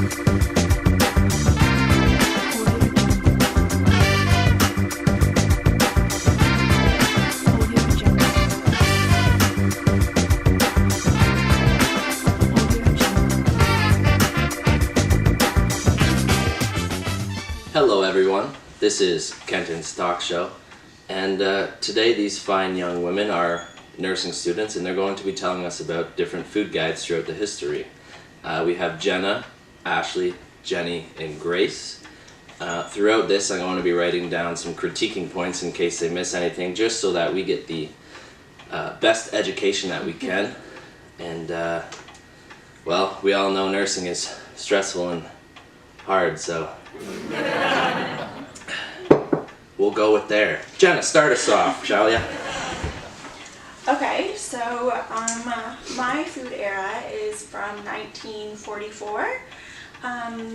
Hello everyone, this is Kenton's Talk Show, and today these fine young women are nursing students and they're going to be telling us about different food guides throughout the history. We have Jenna, Ashley, Jenny, and Grace. Throughout this I'm going to be writing down some critiquing points in case they miss anything, just so that we get the best education that we can. And well, we all know nursing is stressful and hard, so we'll go with there. Jenna, start us off, shall ya? Okay, so my food era is from 1944.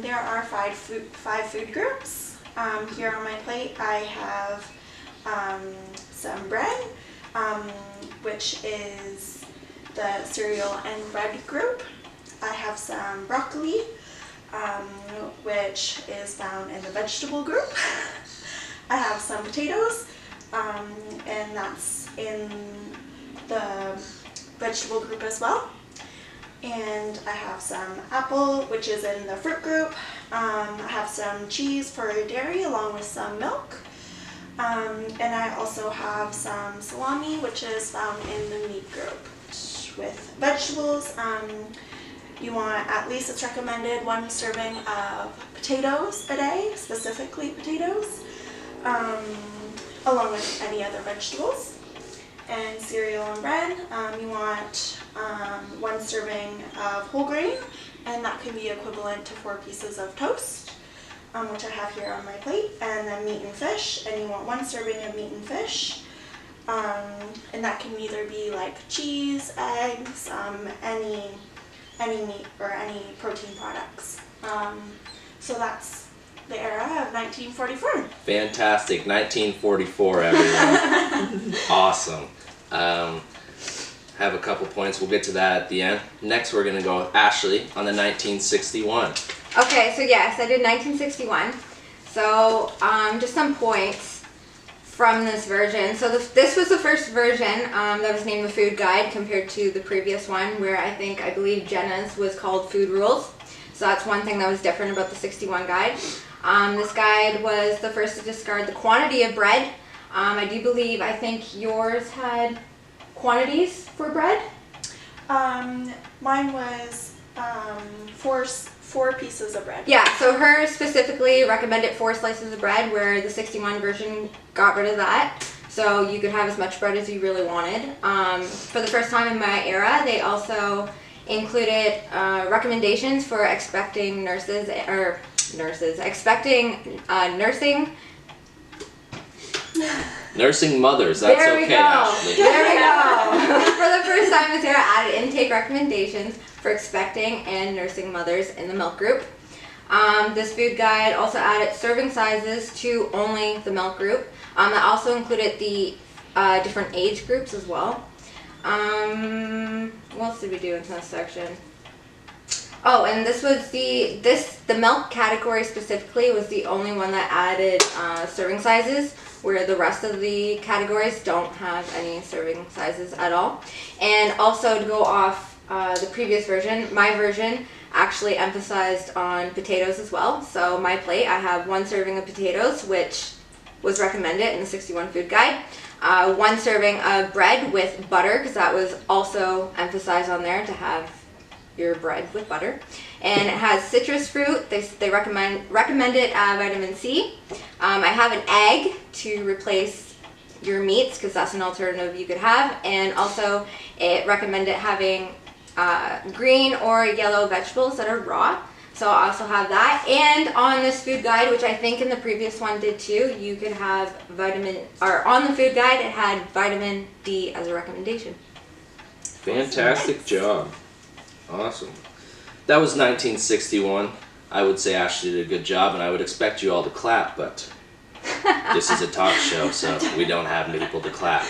There are five food groups. Here on my plate I have some bread, which is the cereal and bread group. I have some broccoli, which is found in the vegetable group. I have some potatoes, and that's in the vegetable group as well. And I have some apple, which is in the fruit group. I have some cheese for dairy along with some milk. And I also have some salami, which is found in the meat group. With vegetables, you want, at least it's recommended, 1 serving of potatoes a day, specifically potatoes, along with any other vegetables. And cereal and bread, you want 1 serving of whole grain, and that can be equivalent to 4 pieces of toast, which I have here on my plate. And then meat and fish, and you want 1 serving of meat and fish, and that can either be like cheese, eggs, any meat or any protein products. So that's the era of 1944. Fantastic, 1944, everyone. Awesome. Have a couple points. We'll get to that at the end. Next, we're going to go with Ashley on the 1961. Okay, so yes, I did 1961. So just some points from this version. So this was the first version that was named the Food Guide compared to the previous one, where I believe Jenna's was called Food Rules. So that's one thing that was different about the 61 guide. This guide was the first to discard the quantity of bread. I think yours had quantities for bread. Mine was 4 pieces of bread. Yeah, so hers specifically recommended 4 slices of bread, where the 61 version got rid of that. So you could have as much bread as you really wanted. For the first time in my era, they also included recommendations for expecting nursing mothers, that's there we okay, go. Ashley. There we go. For the first time this era, added intake recommendations for expecting and nursing mothers in the milk group. This food guide also added serving sizes to only the milk group. It also included the different age groups as well. What else did we do in this section? Oh, and this was the milk category specifically was the only one that added serving sizes, where the rest of the categories don't have any serving sizes at all. And also, to go off the previous version, my version actually emphasized on potatoes as well. So my plate, I have 1 serving of potatoes, which was recommended in the 61 food guide. 1 serving of bread with butter, because that was also emphasized on there, to have your bread with butter. And it has citrus fruit. They recommended vitamin C. I have an egg to replace your meats, because that's an alternative you could have. And also it recommended having green or yellow vegetables that are raw. So I also have that. And on this food guide, which I think in the previous one did too, you could have on the food guide it had vitamin D as a recommendation. Fantastic job. Awesome. That was 1961. I would say Ashley did a good job, and I would expect you all to clap, but this is a talk show, so we don't have people to clap.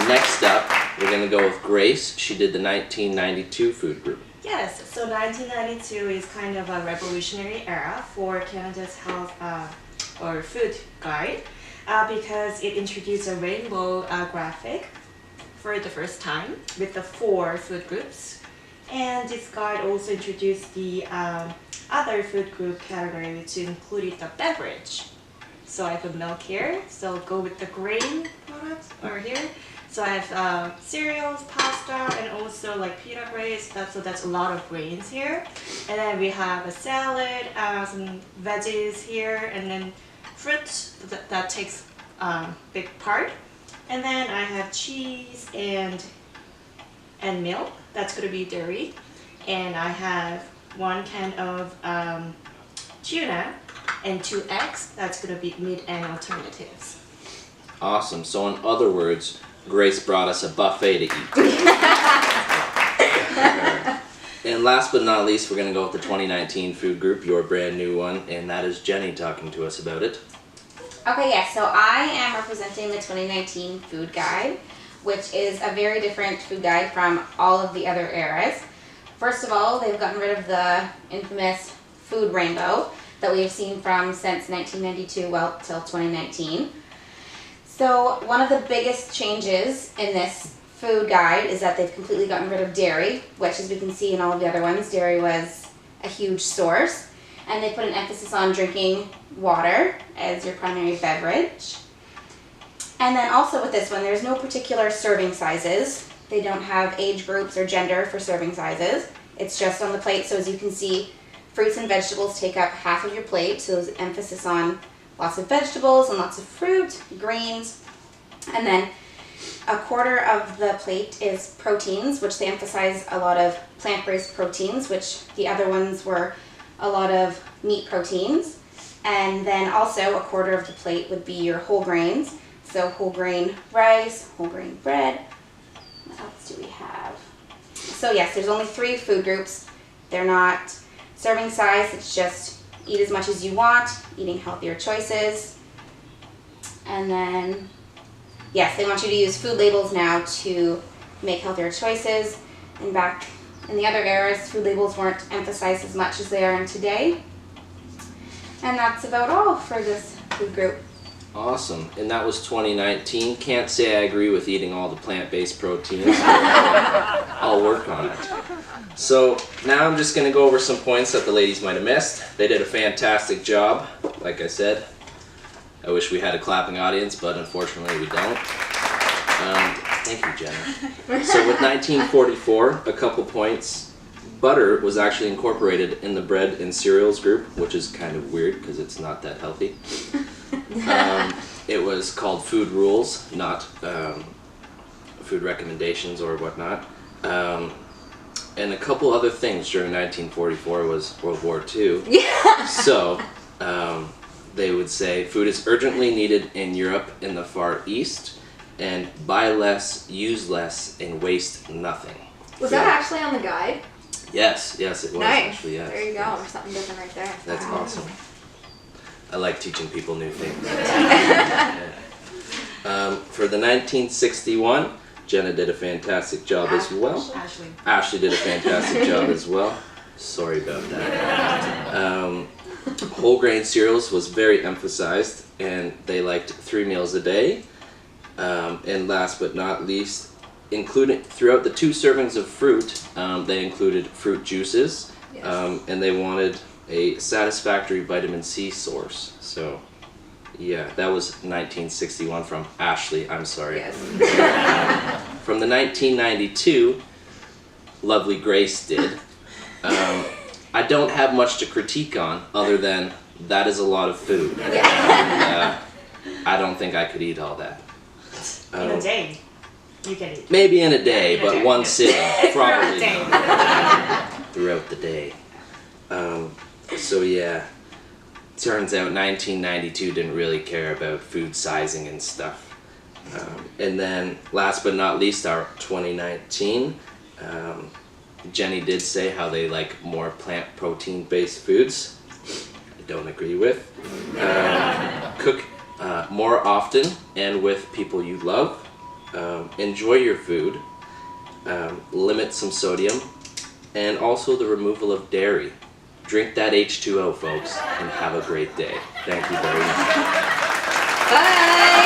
Next up, we're going to go with Grace. She did the 1992 food group. Yes, so 1992 is kind of a revolutionary era for Canada's health or food guide because it introduced a rainbow graphic for the first time with the 4 food groups. And this guide also introduced the other food group category, which included the beverage. So I have milk here, so go with the grain products over here. So I have cereals, pasta, and also like pita breads. So that's a lot of grains here. And then we have a salad, some veggies here, and then fruits that takes big part. And then I have cheese and milk. That's gonna be dairy. And I have 1 can of tuna and 2 eggs. That's gonna be meat and alternatives. Awesome. So in other words, Grace brought us a buffet to eat. And last but not least, we're going to go with the 2019 food group, your brand new one, and that is Jenny talking to us about it. Okay, yes, so I am representing the 2019 food guide, which is a very different food guide from all of the other eras. First of all, they've gotten rid of the infamous food rainbow that we've seen from since 1992, well, till 2019. So one of the biggest changes in this food guide is that they've completely gotten rid of dairy, which, as we can see in all of the other ones, dairy was a huge source. And they put an emphasis on drinking water as your primary beverage. And then also with this one, there's no particular serving sizes. They don't have age groups or gender for serving sizes. It's just on the plate. So as you can see, fruits and vegetables take up half of your plate. So there's emphasis on lots of vegetables and lots of fruit, greens, and then a quarter of the plate is proteins, which they emphasize a lot of plant-based proteins, which the other ones were a lot of meat proteins. And then also a quarter of the plate would be your whole grains. So whole grain rice, whole grain bread. What else do we have? So yes, there's only 3 food groups. They're not serving size, it's just eat as much as you want, eating healthier choices. And then, yes, they want you to use food labels now to make healthier choices. And back in the other eras, food labels weren't emphasized as much as they are in today. And that's about all for this food group. Awesome. And that was 2019. Can't say I agree with eating all the plant-based proteins. I'll work on it. So now I'm just going to go over some points that the ladies might have missed. They did a fantastic job, like I said. I wish we had a clapping audience, but unfortunately we don't. Thank you, Jenna. So with 1944, a couple points. Butter was actually incorporated in the bread and cereals group, which is kind of weird because it's not that healthy. It was called food rules, not food recommendations or whatnot. And a couple other things during 1944 was World War II. Yeah. So they would say food is urgently needed in Europe in the Far East, and buy less, use less, and waste nothing. Was that actually on the guide? Yes, it was Nice. actually, yes. There you go. There's something different right there. That's awesome. I like teaching people new things. For the 1961, Jenna did a fantastic job as well. Ashley did a fantastic job as well. Sorry about that. Whole grain cereals was very emphasized, and they liked 3 meals a day. And last but not least, including throughout the 2 servings of fruit, they included fruit juices, Yes. and they wanted a satisfactory vitamin C source. So, yeah, that was 1961 from Ashley. I'm sorry. Yes. From the 1992, lovely Grace did. I don't have much to critique on other than that is a lot of food. Yeah. I don't think I could eat all that. In a day, you can eat. Maybe in a day, but one sitting, Throughout probably the day. not. Throughout the day. So yeah, turns out 1992 didn't really care about food sizing and stuff. And then last but not least, our 2019, Jenny did say how they like more plant protein based foods. I don't agree with. Cook more often and with people you love. Enjoy your food. Limit some sodium. and also the removal of dairy. Drink that H2O, folks, and have a great day. Thank you very much. Bye!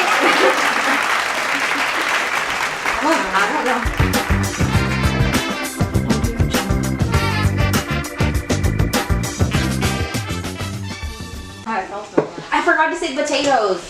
I don't know. I forgot to say potatoes.